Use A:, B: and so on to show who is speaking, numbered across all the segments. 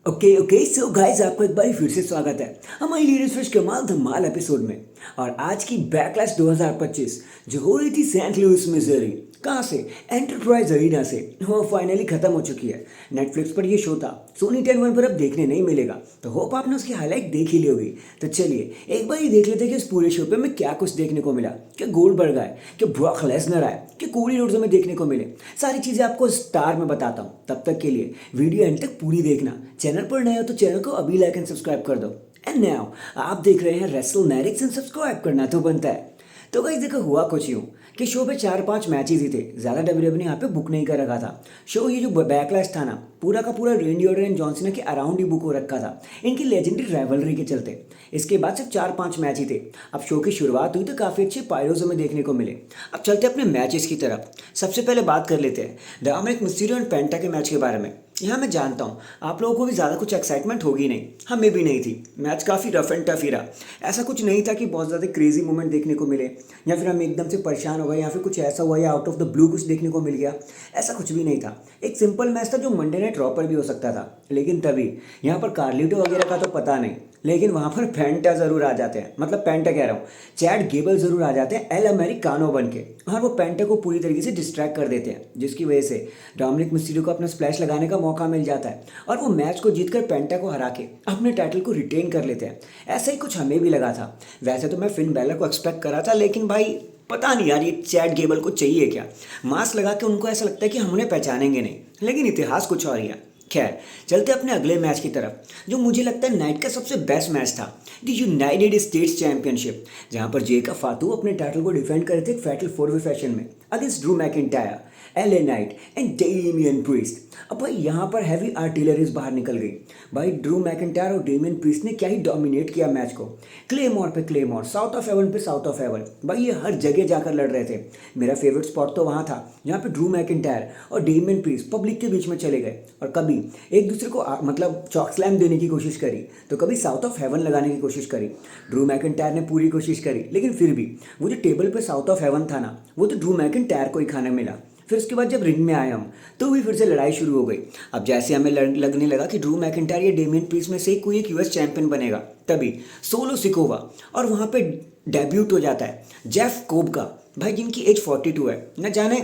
A: Okay okay so guys, आपको एक बार फिर से स्वागत है हमारी लेडीज फिश कमाल धमाल एपिसोड में। और आज की बैकलैश 2025 जो हो रही थी सेंट लुइस मिजोरी, कहाँ से, एंटरप्राइज अरीना से, वो फाइनली खत्म हो चुकी है। नेटफ्लिक्स पर ये शो था, सोनी 10 पर अब देखने नहीं मिलेगा, तो होप आपने उसकी हाईलाइट देख ही ली होगी। तो चलिए एक बार ये देख लेते हैं कि इस पूरे शो पे हमें क्या कुछ देखने को मिला। क्या गोल्डबर्ग आए, क्या ब्रॉक लेसनर आए, क्या कोडी रोड्स हमें देखने को मिले। सारी चीज़ें आपको स्टार में बताता हूँ। तब तक के लिए वीडियो एंड तक पूरी देखना। चैनल पर नए हो तो चैनल को अभी लाइक एंड सब्सक्राइब कर दो। एंड नाउ आप देख रहे हैं रेसलमैनिक्स एंड सब्सक्राइब करना तो बनता है। तो गाइस देखो, हुआ कुछ यूँ कि शो पे 4-5 मैचेस ही थे, ज़्यादा डब्ल्यूडब्ल्यूई ने यहाँ पे बुक नहीं कर रखा था। शो ये जो बैकलैश था ना, पूरा का पूरा रेंडी ऑर्टन एंड जॉन सीना के अराउंड ही बुक हो रखा था, इनकी लेजेंडरी राइवलरी के चलते। इसके बाद सिर्फ 4-5 मैच ही थे। अब शो की शुरुआत हुई तो काफ़ी अच्छे पायरोज हमें देखने को मिले। अब चलते अपने मैचेस की तरफ। सबसे पहले बात कर लेते हैं डोमिनिक मिस्टीरियो एंड पेंटा के मैच के बारे में। यहाँ मैं जानता हूँ आप लोगों को भी ज़्यादा कुछ एक्साइटमेंट होगी नहीं, हमें भी नहीं थी। मैच काफ़ी रफ एंड टफ ही रहा। ऐसा कुछ नहीं था कि बहुत ज़्यादा क्रेजी मोमेंट देखने को मिले या फिर हम एकदम से परेशान हो गए या फिर कुछ ऐसा हुआ या आउट ऑफ द ब्लू कुछ देखने को मिल गया। ऐसा कुछ भी नहीं था। एक सिंपल मैच था जो मंडे नाइट रॉ पर भी हो सकता था। लेकिन तभी यहाँ पर कार्लिटो वगैरह का तो पता नहीं, लेकिन वहाँ पर पेंटा ज़रूर आ जाते हैं, मतलब पेंटा कह रहा हूँ, चैड गेबल ज़रूर आ जाते हैं एल अमेरिकानो बन के, और वो पेंटा को पूरी तरीके से डिस्ट्रैक्ट कर देते हैं, जिसकी वजह से डोमिनिक मिस्टीरियो को अपना स्प्लैश लगाने का मौका मिल जाता है और वो मैच को जीतकर पेंटा को हरा के अपने टाइटल को रिटेन कर लेते हैं। ऐसा ही कुछ हमें भी लगा था। वैसे तो मैं फिन बैलर को एक्सपेक्ट करा था, लेकिन भाई पता नहीं यार, ये चैड गेबल को चाहिए क्या। मास्क लगा के उनको ऐसा लगता है कि हम उन्हें पहचानेंगे नहीं, लेकिन इतिहास कुछ और ही है। खैर, चलते अपने अगले मैच की तरफ, जो मुझे लगता है नाइट का सबसे बेस्ट मैच था, द यूनाइटेड स्टेट्स चैंपियनशिप, जहां पर जेका फातू अपने टाइटल को डिफेंड कर रहे थे फैटल 4-वे फैशन में against Drew McIntyre, LA night and Damien priest. अब भाई यहाँ पर हैवी आर्टिलरीज बाहर निकल गई। भाई ड्रू मैकिंटायर और डेमियन प्रीस्ट ने क्या ही डोमिनेट किया मैच को। क्लेमोर पे क्लेमोर, साउथ ऑफ हेवन पे साउथ ऑफ हेवन, भाई ये हर जगह जाकर लड़ रहे थे। मेरा फेवरेट स्पॉट तो वहाँ था जहाँ पे ड्रू मैकिंटायर और डेमियन प्रीस्ट पब्लिक के बीच में चले गए और कभी एक दूसरे को मतलब चॉक स्लैम देने की कोशिश करी, तो कभी साउथ ऑफ हेवन लगाने की कोशिश करी। ड्रू मैकिंटायर ने पूरी कोशिश करी, लेकिन फिर भी वो जो टेबल पे साउथ ऑफ हेवन था ना, वो तो ड्रू मैकिंटायर को ही खाने मिला। फिर उसके बाद जब रिंग में आए हम, तो भी फिर से लड़ाई शुरू हो गई। अब जैसे हमें लगने लगा कि ड्रू मैकिंटायर या डेमियन प्रीस्ट में से कोई एक यूएस चैंपियन बनेगा, तभी सोलो सिकोवा और वहाँ पे डेब्यूट हो जाता है जेफ कोब का, भाई जिनकी एज 42 है। न जाने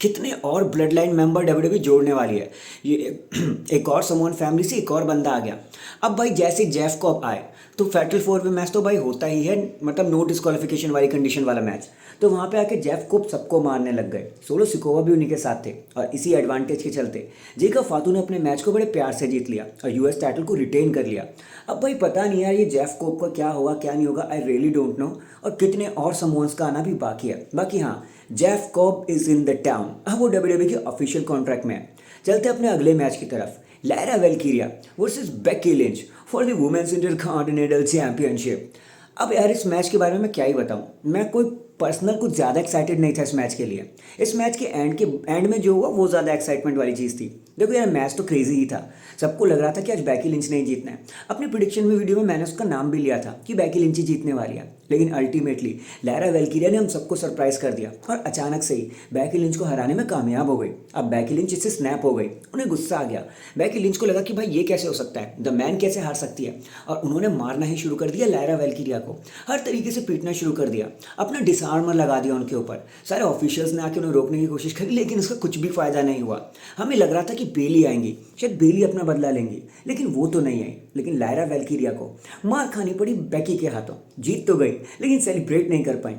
A: कितने और ब्लड लाइन मेंबर डब्ल्यूडब्ल्यूई जोड़ने वाली है। ये एक और समोन फैमिली से एक और बंदा आ गया। अब भाई जैसे जेफ कॉब आए तो फैटल 4-वे मैच तो भाई होता ही है, मतलब नो डिस्क्वालिफिकेशन वाली कंडीशन वाला मैच। तो वहाँ पे आके जेफ कोब सबको मारने लग गए। सोलो सिकोवा भी उन्हीं के साथ थे और इसी एडवांटेज के चलते जेका फातू ने अपने मैच को बड़े प्यार से जीत लिया और यूएस टाइटल को रिटेन कर लिया। अब भाई पता नहीं यार, ये जेफ कोब का क्या होगा क्या नहीं होगा, आई रियली डोंट नो। और कितने और समोन्स का आना भी बाकी है। बाकी हाँ, Jeff Cobb is in the town, अब वो डब्ल्यूडब्ल्यूई के ऑफिशियल कॉन्ट्रैक्ट में है। चलते अपने अगले मैच की तरफ, Lyra Valkyria versus Becky Lynch for the women's intercontinental championship. अब यार इस मैच के बारे में मैं क्या ही बताऊं, मैं कोई पर्सनल कुछ ज़्यादा एक्साइटेड नहीं था इस मैच के लिए। इस मैच के एंड में जो हुआ वो ज़्यादा एक्साइटमेंट वाली चीज़ थी। देखो यार, मैच तो क्रेजी ही था। सबको लग रहा था कि आज बेकी लिंच नहीं जीतना है। अपनी प्रिडिक्शन में वीडियो में मैंने उसका नाम भी लिया था कि बेकी लिंच ही जीतने वाली है, लेकिन अल्टीमेटली लायरा वेल्कीरिया ने हम सबको सरप्राइज कर दिया और अचानक से ही बेकी लिंच को हराने में कामयाब हो गई। अब बेकी लिंच इससे स्नैप हो गई, उन्हें गुस्सा आ गया। बेकी लिंच को लगा कि भाई ये कैसे हो सकता है, द मैन कैसे हार सकती है, और उन्होंने मारना ही शुरू कर दिया लायरा वेल्कीरिया को। हर तरीके से पीटना शुरू कर दिया, अपना डिसआर्मर लगा दिया उनके ऊपर। सारे ऑफिशियल्स ने आके उन्हें रोकने की कोशिश करी, लेकिन उसका कुछ भी फायदा नहीं हुआ। हमें लग रहा था कि बेली आएंगी, शायद बेली अपना बदला लेंगी, लेकिन वो तो नहीं आई। लेकिन लायरा वेल्कीरिया को मार खानी पड़ी बेकी के हाथों। जीत तो गई, लेकिन सेलिब्रेट नहीं कर पाई।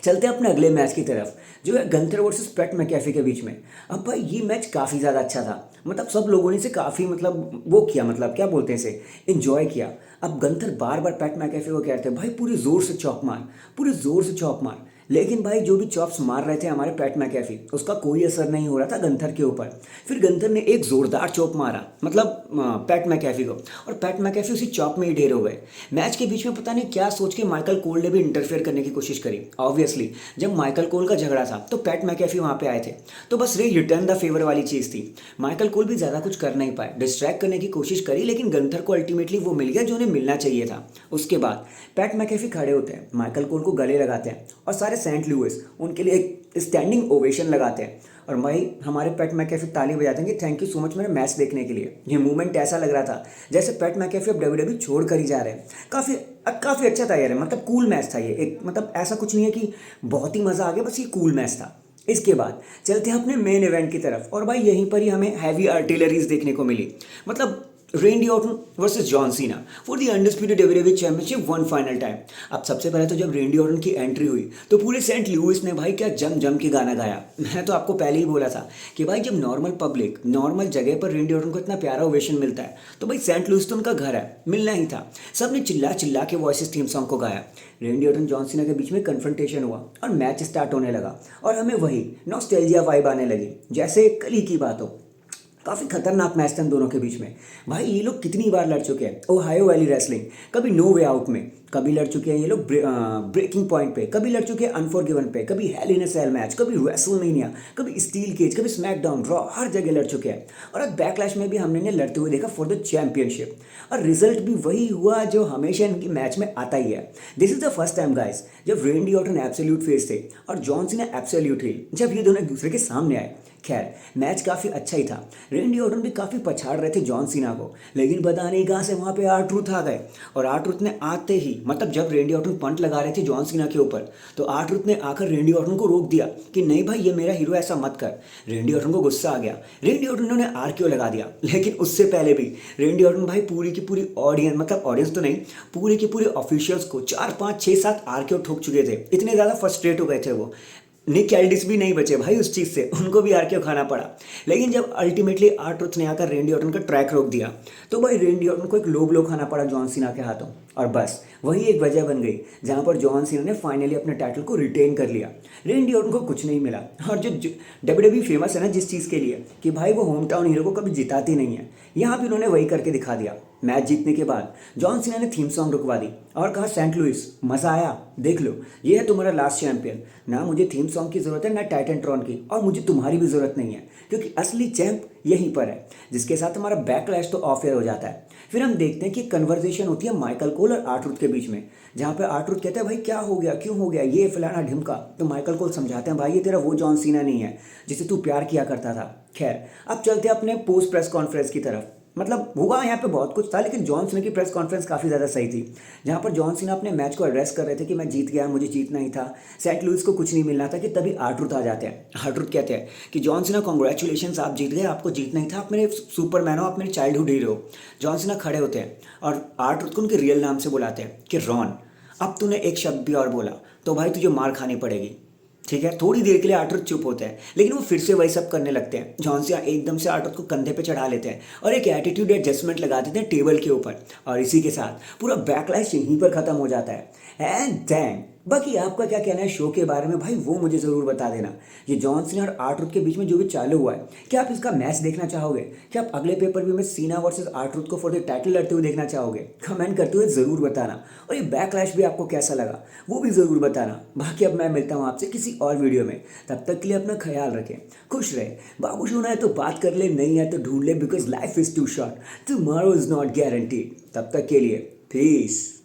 A: चलते अपने अगले मैच की तरफ, जो है गंथर वर्सेस पैट मैकेफी के बीच में। अब भाई ये मैच काफ़ी ज़्यादा अच्छा था, मतलब सब लोगों ने इसे काफ़ी मतलब वो किया, मतलब क्या बोलते हैं इसे, इन्जॉय किया। अब गंथर बार बार पैट मैकेफी को कह रहे थे भाई पूरी ज़ोर से चॉप मार, पूरी ज़ोर से चॉप मार, लेकिन भाई जो भी चॉप्स मार रहे थे हमारे पैट मैकेफी, उसका कोई असर नहीं हो रहा था गंथर के ऊपर। फिर गंथर ने एक ज़ोरदार चॉप मारा, मतलब पैट मैकेफी को, और पैट मैकेफी उसी चॉप में ही ढेर हो गए। मैच के बीच में पता नहीं क्या सोच के माइकल कोल ने भी इंटरफेयर करने की कोशिश करी। ऑब्वियसली जब माइकल कोल का झगड़ा था तो पैट मैकेफी वहाँ पे आए थे, तो बस रिटर्न द फेवर वाली चीज़ थी। माइकल कोल भी ज़्यादा कुछ कर नहीं पाए, डिस्ट्रैक्ट करने की कोशिश करी, लेकिन गंथर को अल्टीमेटली वो मिल गया जो उन्हें मिलना चाहिए था। उसके बाद पैट मैकेफी खड़े होते हैं, माइकल कोल को गले लगाते हैं और सारे सेंट लुइस उनके लिए एक स्टैंडिंग ओवेशन लगाते हैं। और भाई हमारे पैट मैकेफे ताली बजाते हैं कि थैंक यू सो मच मेरा मैच देखने के लिए। ये मूवमेंट ऐसा लग रहा था जैसे पैट मैकेफे अब डब्ल्यूडब्ल्यू छोड़ कर ही जा रहे हैं। काफ़ी अच्छा था यार, मतलब कूल मैच था ये एक, मतलब ऐसा कुछ नहीं है कि बहुत ही मज़ा आ गया, बस ये कूल मैच था। इसके बाद चलते हैं अपने मेन इवेंट की तरफ और भाई यहीं पर ही हमें हैवी आर्टिलरीज देखने को मिली। मतलब रेंडी Orton versus John Cena for the undisputed WWE championship one final time. अब सबसे पहले तो जब रेंडी ऑर्टन की एंट्री हुई तो पूरे सेंट लुइस ने भाई क्या जम जम के गाना गाया। मैं तो आपको पहले ही बोला था कि भाई जब नॉर्मल पब्लिक नॉर्मल जगह पर रेंडी ऑर्टन को इतना प्यारा ओवेशन मिलता है तो भाई सेंट लुइस तो उनका घर है, मिलना ही था। सबने चिल्ला चिल्ला के वॉइसेस थीम सॉन्ग को गाया। रेंडी ऑर्टन जॉन सीना के बीच में कन्फ्रंटेशन हुआ और मैच स्टार्ट होने लगा और हमें वही नॉस्टैल्जिया वाइब आने लगी जैसे कल ही की बात हो। काफ़ी खतरनाक मैच था इन दोनों के बीच में। भाई ये लोग कितनी बार लड़ चुके हैं ओहायो वैली रेसलिंग, कभी नो वे आउट में, कभी लड़ चुके हैं ये लोग ब्रेकिंग पॉइंट पे, कभी लड़ चुके हैं अनफॉरगिवन पे, कभी हेल इन अ सेल मैच, कभी रेसलमेनिया, कभी स्टील केज, कभी स्मैकडाउन, रॉ, हर जगह लड़ चुके हैं। और अब बैकलैश में भी हमने इन्हें लड़ते हुए देखा फॉर द चैंपियनशिप और रिजल्ट भी वही हुआ जो हमेशा इनकी मैच में आता ही है। This is the first time guys जब रेंडी ऑर्टन एब्सोल्यूट फेस थे और जॉन सीना एब्सोल्यूट हील, जब ये दोनों एक दूसरे के सामने आए। खैर मैच काफ़ी अच्छा ही था। रेंडी ऑर्टन भी काफ़ी पछाड़ रहे थे जॉन सीना को, लेकिन पता नहीं कहाँ से वहाँ पे आर-ट्रूथ आ गए और आर-ट्रूथ ने आते ही, मतलब जब रेंडी ऑर्टन पंट लगा रहे थे जॉन सीना के ऊपर तो आर-ट्रूथ ने आकर रेंडी ऑर्टन को रोक दिया कि नहीं भाई ये मेरा हीरो, ऐसा मत कर। रेंडी ऑर्टन को गुस्सा आ गया, रेंडी ऑर्टन ने उन्हें आर-क्यू लगा दिया। लेकिन उससे पहले भी रेंडी ऑर्टन भाई पूरी की पूरी ऑडियंस, मतलब ऑडियंस तो नहीं, पूरे के पूरे ऑफिशियल्स को 4 5 6 7 आर-क्यू ठोक चुके थे। इतने ज़्यादा फ्रस्ट्रेट हो गए थे वो। निक एल्डिस भी नहीं बचे भाई उस चीज़ से, उनको भी आर-क्यू खाना पड़ा। लेकिन जब अल्टीमेटली आर-ट्रूथ ने आकर रेंडी ऑर्टन का ट्रैक रोक दिया तो भाई रेंडी ऑर्टन को एक लो ब्लो खाना पड़ा जॉन सीना के हाथों और बस वही एक वजह बन गई जहां पर जॉन सीना ने फाइनली अपने टाइटल को रिटेन कर लिया। रेंडी ऑर्टन को कुछ नहीं मिला और जो डब्ल्यूडब्ल्यूई फेमस है ना जिस चीज़ के लिए कि भाई वो होम टाउन हीरो को कभी जिताती नहीं है, यहाँ भी उन्होंने वही करके दिखा दिया। मैच जीतने के बाद जॉन सीना ने थीम सॉन्ग रुकवा दी और कहा सेंट लुइस मज़ा आया, देख लो ये है तुम्हारा लास्ट चैंपियन, ना मुझे थीम सॉन्ग की ज़रूरत है ना टाइटनट्रॉन की, और मुझे तुम्हारी भी ज़रूरत नहीं है क्योंकि असली चैंप यहीं पर है। जिसके साथ हमारा बैकलैश तो ऑफ एयर हो जाता है। फिर हम देखते हैं कि कन्वर्सेशन होती है माइकल कोल और आर-ट्रूथ के बीच में, जहाँ पे आर-ट्रूथ कहते हैं भाई क्या हो गया, क्यों हो गया ये फलाना ढिमका, तो माइकल कोल समझाते हैं भाई ये तेरा वो जॉन सीना नहीं है जिसे तू प्यार किया करता था। खैर अब चलते हैं अपने पोस्ट प्रेस कॉन्फ्रेंस की तरफ। मतलब हुआ यहाँ पे बहुत कुछ था लेकिन जॉन सीना की प्रेस कॉन्फ्रेंस काफ़ी ज़्यादा सही थी, जहाँ पर जॉन सीना अपने मैच को एड्रेस कर रहे थे कि मैं जीत गया, मुझे जीतना ही था, सेंट लुइस को कुछ नहीं मिलना था, कि तभी आर-ट्रूथ आ जाते हैं। आर-ट्रूथ कहते हैं कि जॉन सीना कॉन्ग्रेचुलेशन, आप जीत गए, आपको जीतना ही था, आप मेरे सुपरमैन हो, आप मेरे चाइल्डहुड हीरो हो। जॉन सीना खड़े होते हैं और आर-ट्रूथ को उनके रियल नाम से बुलाते हैं कि रॉन अब तूने एक शब्द भी और बोला तो भाई तुझे मार खानी पड़ेगी। ठीक है, थोड़ी देर के लिए आर-ट्रूथ चुप होते हैं लेकिन वो फिर से वही सब करने लगते हैं। जॉन सीना एकदम से आर-ट्रूथ को कंधे पे चढ़ा लेते हैं और एक एटीट्यूड एडजस्टमेंट लगा देते हैं टेबल के ऊपर और इसी के साथ पूरा बैकलैश यहीं पर खत्म हो जाता है। एंड देन बाकी आपका क्या कहना है शो के बारे में भाई वो मुझे ज़रूर बता देना। ये जॉन सीना और आर-ट्रूथ के बीच में जो भी चालू हुआ है, क्या आप इसका मैच देखना चाहोगे? क्या आप अगले पेपर व्यू में सीना वर्सेस आर-ट्रूथ को फॉर द टाइटल लड़ते हुए देखना चाहोगे? कमेंट करते हुए ज़रूर बताना और ये बैकलैश भी आपको कैसा लगा वो भी ज़रूर बताना। बाकी अब मैं मिलता हूँ आपसे किसी और वीडियो में, तब तक के लिए अपना ख्याल रखें, खुश रहे। बाबू सोना है तो बात कर ले, नहीं है तो ढूंढ ले, because life is too short, tomorrow is not guaranteed. तब तक के लिए पीस।